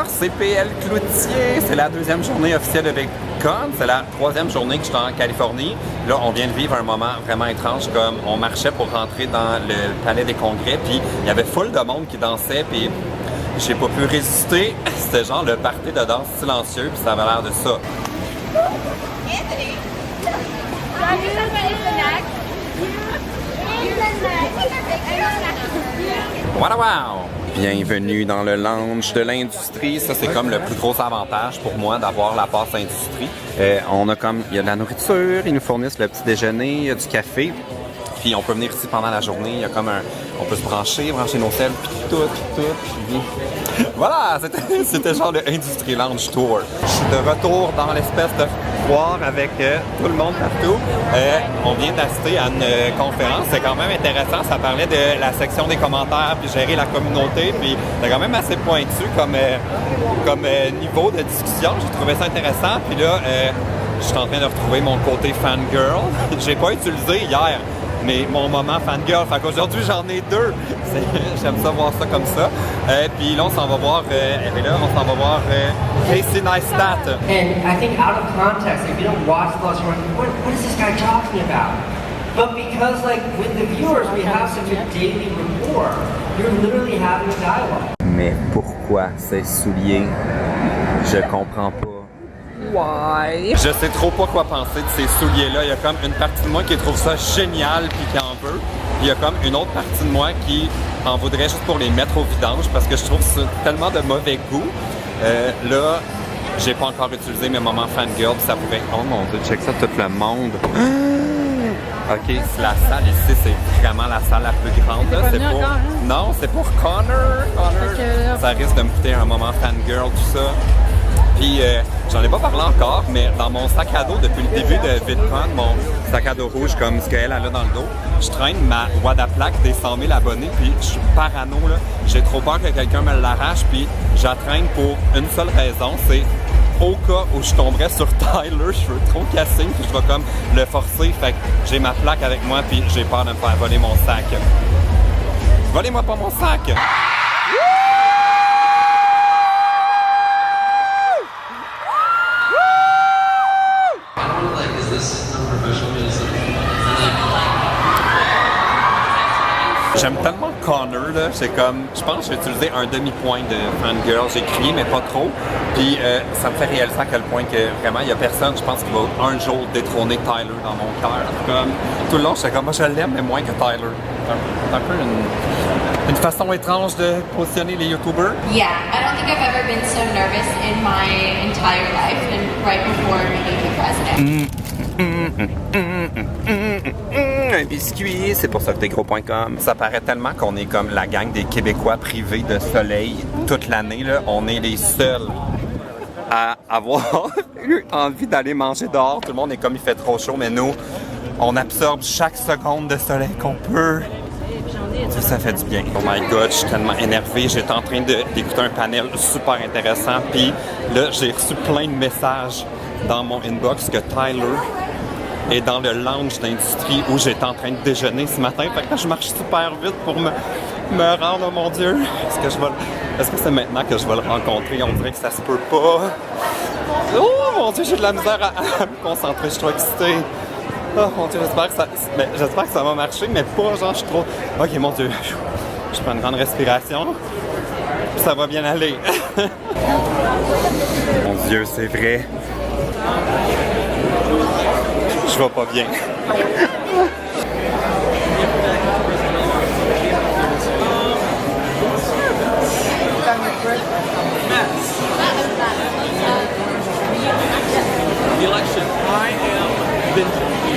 CPL Cloutier. C'est la deuxième journée officielle de VidCon. C'est la troisième journée que je suis en Californie. Là, on vient de vivre un moment vraiment étrange, comme on marchait pour rentrer dans le palais des congrès, puis il y avait full de monde qui dansait, puis j'ai pas pu résister. C'était genre le party de danse silencieux, puis ça avait l'air de ça. Anthony! Wow, wow! Bienvenue dans le lounge de l'industrie. Ça, c'est comme le plus gros avantage pour moi d'avoir la passe industrie. On a comme, il y a de la nourriture, ils nous fournissent le petit déjeuner, il y a du café. Puis on peut venir ici pendant la journée, il y a comme on peut se brancher nos selles, puis tout. Puis... Voilà, c'était genre le Industry Lounge Tour. Je suis de retour dans l'espèce de foire avec tout le monde partout. On vient d'assister à une conférence, c'est quand même intéressant. Ça parlait de la section des commentaires, puis gérer la communauté, puis c'est quand même assez pointu comme niveau de discussion. J'ai trouvé ça intéressant. Puis là, je suis en train de retrouver mon côté fangirl. J'ai pas utilisé hier. Mais mon moment fangirl, fait qu'aujourd'hui j'en ai deux. J'aime ça voir ça comme ça. Puis là on s'en va voir, Casey Neistat. And I think out of context, if you don't watch the class, you're like, what is this guy talking about? But because like with the viewers, we have such a daily rapport, you're literally having a dialogue. Mais pourquoi ces souliers? Je comprends pas. Why? Je sais trop pas quoi penser de ces souliers-là. Il y a comme une partie de moi qui trouve ça génial puis qui en veut. Puis il y a comme une autre partie de moi qui en voudrait juste pour les mettre au vidange parce que je trouve ça tellement de mauvais goût. Là, j'ai pas encore utilisé mes moments fangirl puis ça pourrait... Oh mon Dieu, check ça, tout le monde. OK, la salle ici, c'est vraiment la salle la plus grande. Là. C'est pour... Non, c'est pour Connor. Ça risque de me coûter un moment fangirl, tout ça. Puis, j'en ai pas parlé encore, mais dans mon sac à dos, depuis le début de VidCon, mon sac à dos rouge comme ce qu'elle a là dans le dos, je traîne ma WADA plaque des 100 000 abonnés, puis je suis parano, là. J'ai trop peur que quelqu'un me l'arrache, puis j'attraîne pour une seule raison, c'est au cas où je tomberais sur Tyler, je veux trop casser, puis je vais comme le forcer, fait que j'ai ma plaque avec moi, puis j'ai peur de me faire voler mon sac. Volez-moi pas mon sac! J'aime tellement Connor, là, c'est comme, je pense que j'ai utilisé un demi-point de fangirl, j'ai crié mais pas trop, puis ça me fait réaliser à quel point que vraiment il y a personne, je pense, qui va un jour détrôner Tyler dans mon cœur. Comme, tout le long, j'étais comme, moi je l'aime mais moins que Tyler. C'est un peu une façon étrange de positionner les YouTubers. Yeah, I don't think I've ever been so nervous in my entire life and right before being the president. Un biscuit, c'est pour ça que t'es gros.com. Ça paraît tellement qu'on est comme la gang des Québécois privés de soleil toute l'année. Là. On est les seuls à avoir eu envie d'aller manger dehors. Tout le monde est comme il fait trop chaud, mais nous, on absorbe chaque seconde de soleil qu'on peut. Ça fait du bien. Oh my God, je suis tellement énervé. J'étais en train d'écouter un panel super intéressant. Puis là, j'ai reçu plein de messages dans mon inbox que Tyler est dans le lounge d'industrie où j'étais en train de déjeuner ce matin. Fait que je marche super vite pour me rendre, oh mon Dieu. Est-ce que c'est maintenant que je vais le rencontrer? On dirait que ça se peut pas. Oh mon Dieu, j'ai de la misère à me concentrer. Je suis trop excitée. Oh mon Dieu, j'espère que ça va marcher, mais pas genre je suis trop... Ok, mon Dieu. Je prends une grande respiration. Puis ça va bien aller. Mon Dieu, c'est vrai. Je vais pas bien.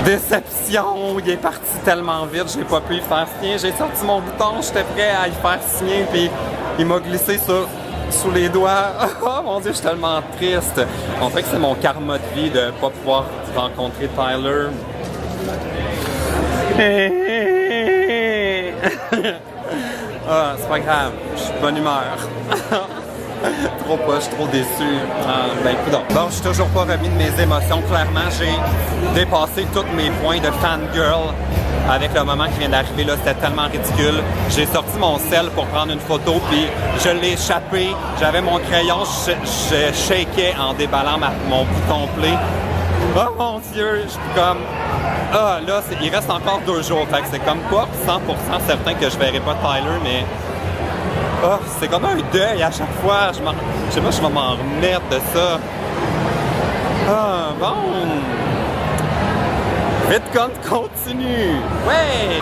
Déception! Il est parti tellement vite, j'ai pas pu y faire signer. J'ai sorti mon bouton, j'étais prêt à y faire signer, puis il m'a glissé sous les doigts. Oh mon Dieu, je suis tellement triste. On dirait que c'est mon karma de vie de pas pouvoir rencontrer Tyler. Ah, c'est pas grave, je suis de bonne humeur. Trop pas, je suis trop déçu. Ben écoute, bon, je suis toujours pas remis de mes émotions. Clairement, j'ai dépassé tous mes points de fangirl avec le moment qui vient d'arriver, là, c'était tellement ridicule. J'ai sorti mon sel pour prendre une photo, puis je l'ai échappé. J'avais mon crayon, je shakeais en déballant mon bouton play. Oh mon Dieu, je suis comme... Ah, là, il reste encore 2 jours, fait que c'est comme pas 100% certain que je verrai pas Tyler, mais... Oh, c'est comme un deuil à chaque fois. Je sais pas, je vais m'en remettre de ça. Ah, bon. VidCon continue. Ouais.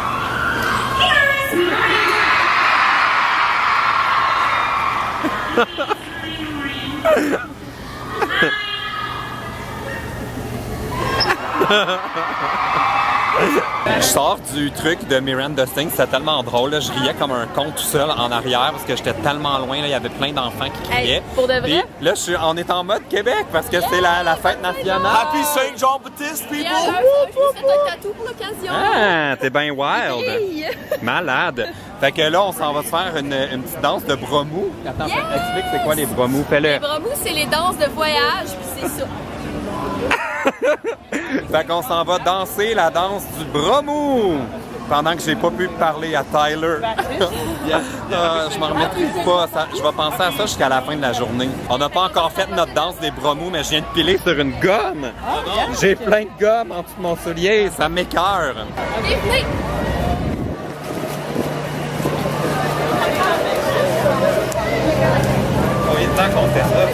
Je sors du truc de Miranda Sting, c'était tellement drôle. Là. Je riais comme un con tout seul en arrière parce que j'étais tellement loin. Là. Il y avait plein d'enfants qui criaient. Hey, pour de vrai? Puis, là, on est en mode Québec parce que c'est la fête nationale. Happy Saint Jean-Baptiste, people! Yeah, je me suis fait un tatou pour l'occasion. Ah, t'es bien wild. Hey. Malade. Fait que là, on s'en va se faire une petite danse de bras mous. Attends, explique c'est quoi les bras mous. Fais-le. Les bras mous, c'est les danses de voyage, puis c'est ça. Fait qu'on s'en va danser la danse du bras mou pendant que j'ai pas pu parler à Tyler. Je m'en remettrai pas. Je vais penser à ça jusqu'à la fin de la journée. On n'a pas encore fait notre danse des bras mous, mais je viens de piler sur une gomme. J'ai plein de gomme en dessous de mon soulier. Ça m'écoeure. Venez. Combien de temps qu'on fait ça?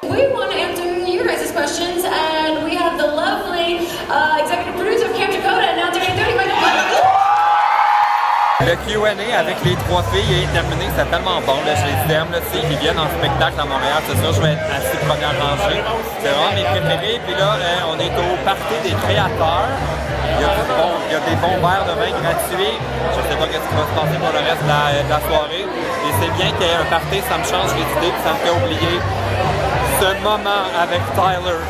We want to answer your guys' questions, and we have the lovely executive producer of Camp Dakota, now Dirty Michael. Le Q&A avec les 3 filles est terminé, c'est tellement bon, là, je les aime, là, ils viennent en spectacle à Montréal, c'est sûr, je vais être assis première rangée, c'est vraiment mes préférés, puis là, on est au party des créateurs, il y a des bons verres de vin gratuits, je sais pas ce qui va se passer pour le reste de la soirée, et c'est bien qu'il y ait un party, ça me change les idées, puis ça me fait oublier ce moment avec Tyler.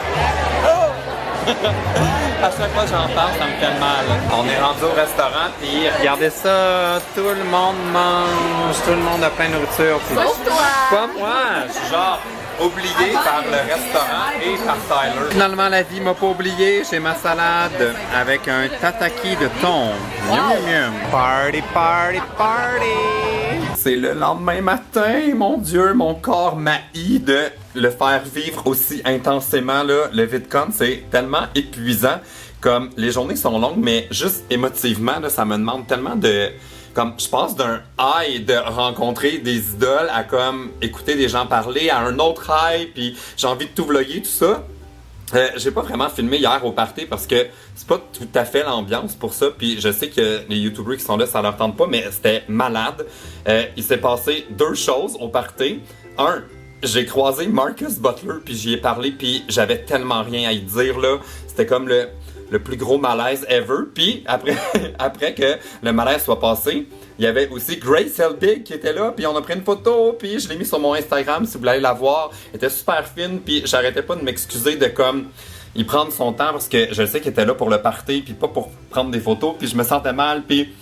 À chaque fois que j'en parle, ça me fait mal. On est rendu au restaurant, puis regardez ça, tout le monde mange, tout le monde a plein de nourriture. Sauf toi! Pas moi, je suis genre oublié par le restaurant et par Tyler. Finalement, la vie m'a pas oublié, j'ai ma salade avec un tataki de thon. Miam, miam, miam. Party, party, party! C'est le lendemain matin, mon Dieu, mon corps m'haït de le faire vivre aussi intensément, là. Le VidCon, c'est tellement épuisant. Comme, les journées sont longues, mais juste émotivement, là, ça me demande tellement de... Comme, je passe d'un high de rencontrer des idoles à comme écouter des gens parler, à un autre high, puis j'ai envie de tout vlogger, tout ça. J'ai pas vraiment filmé hier au party parce que c'est pas tout à fait l'ambiance pour ça, puis je sais que les YouTubers qui sont là, ça leur tente pas, mais c'était malade. Il s'est passé 2 choses au party. Un, j'ai croisé Marcus Butler, puis j'y ai parlé, puis j'avais tellement rien à y dire, là. C'était comme le plus gros malaise ever. Puis après que le malaise soit passé, il y avait aussi Grace Helbig qui était là, puis on a pris une photo, puis je l'ai mis sur mon Instagram si vous voulez la voir. Elle était super fine, puis j'arrêtais pas de m'excuser de comme il prendre son temps parce que je sais qu'il était là pour le party, puis pas pour prendre des photos, puis je me sentais mal, puis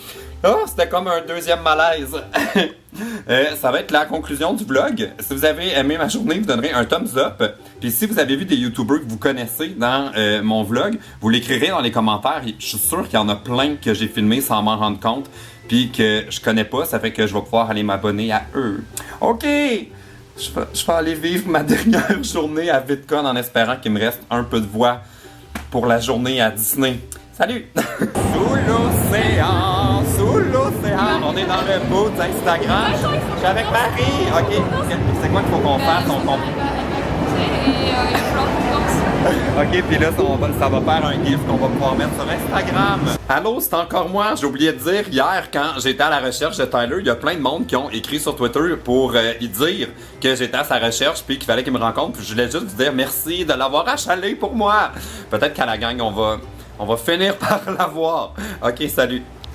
c'était comme un deuxième malaise. Ça va être la conclusion du vlog. Si vous avez aimé ma journée, vous donnerez un thumbs up. Puis si vous avez vu des YouTubers que vous connaissez dans mon vlog, vous l'écrirez dans les commentaires. Je suis sûr qu'il y en a plein que j'ai filmé sans m'en rendre compte, puis que je connais pas. Ça fait que je vais pouvoir aller m'abonner à eux. OK! Je vais aller vivre ma dernière journée à VidCon en espérant qu'il me reste un peu de voix pour la journée à Disney. Salut! Sous l'océan, on est dans le bout d'Instagram. Je suis avec Marie. OK, c'est quoi qu'il faut qu'on fasse? OK, puis là, ça va faire un gif qu'on va pouvoir mettre sur Instagram. Allô, c'est encore moi. J'ai oublié de dire, hier, quand j'étais à la recherche de Tyler, il y a plein de monde qui ont écrit sur Twitter pour y dire que j'étais à sa recherche puis qu'il fallait qu'il me rencontre. Puis je voulais juste vous dire merci de l'avoir achalé pour moi. Peut-être qu'à la gang, on va finir par l'avoir. OK, salut.